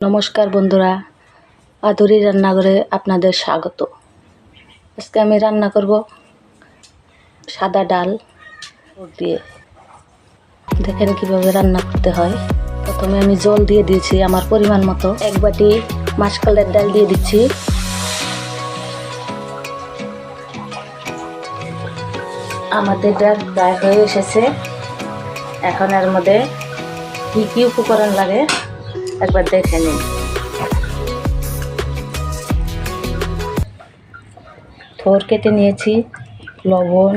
নমস্কার বন্ধুরা, আদুরি রান্নাঘরে আপনাদের স্বাগত। আজকে আমি রান্না করব সাদা ডাল দিয়ে। দেখেন কিভাবে রান্না করতে হয়। প্রথমে আমি জল দিয়ে দিয়েছি আমার পরিমাণ মতো। এক বাটি মাসকলাইয়ের ডাল দিয়ে দিচ্ছি। আমাদের ডাল প্রায় হয়ে এসেছে। এখন এর মধ্যে কি কি উপকরণ লাগে একবার দেখে নিন। থোড় কেটে নিয়েছি, লবণ,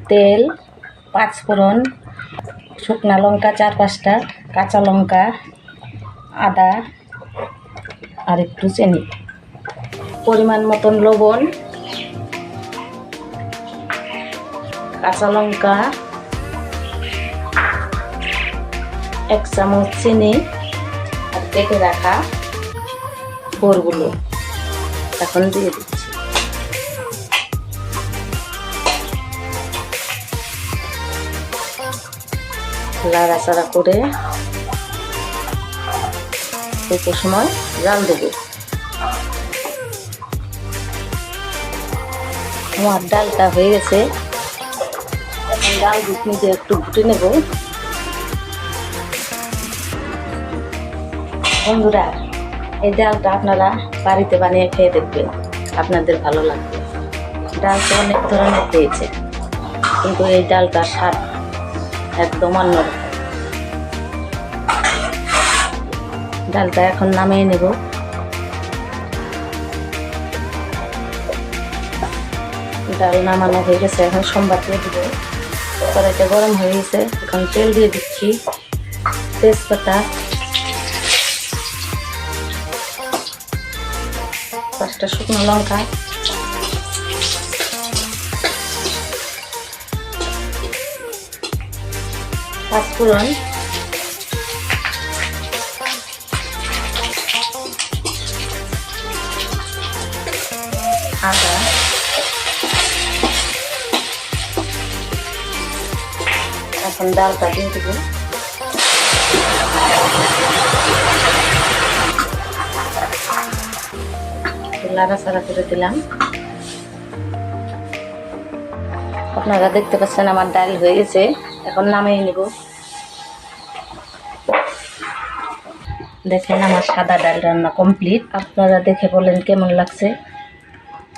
তেল, পাঁচফোড়ন, শুকনা লঙ্কা 4-5টা, কাঁচা লঙ্কা, আদা আর একটু চিনি, পরিমাণ মতন লবণ, কাঁচা লঙ্কা, 1 চামচ চিনি আর কেটে রাখা থোড়গুলো এখন দিয়ে দিচ্ছি। লাড়াচাড়া করে একটু সময় জাল দেব। আমার ডালটা হয়ে গেছে। এখন ডাল ঘুটনি দিয়ে একটু ঘুটে নেব। বন্ধুরা, এই ডালটা আপনারা বাড়িতে বানিয়ে খেয়ে দেখবেন, আপনাদের ভালো লাগবে। ডাল তো অনেক ধরনের পেয়েছে, কিন্তু এই ডালটার স্বাদ একদম অন্যরকম। ডালটা এখন নামিয়ে নেব। ডাল নামানো হয়ে গেছে, এখন সোমবার দিয়ে দিব। কড়াইটা গরম হয়ে গেছে, এখন তেল দিয়ে দিচ্ছি, তেজপাতা, 5টা শুকনো লঙ্কা, পাঁচফোড়ন, আদা, এখন ডালটা দিয়ে দেব। লাড়াচাড়া করে দিলাম। আপনারা দেখতে পাচ্ছেন আমার ডাল হয়ে গেছে, এখন নামিয়ে নেব। দেখেন আমার সাদা ডাল রান্না কমপ্লিট। আপনারা দেখে বলেন কেমন লাগছে।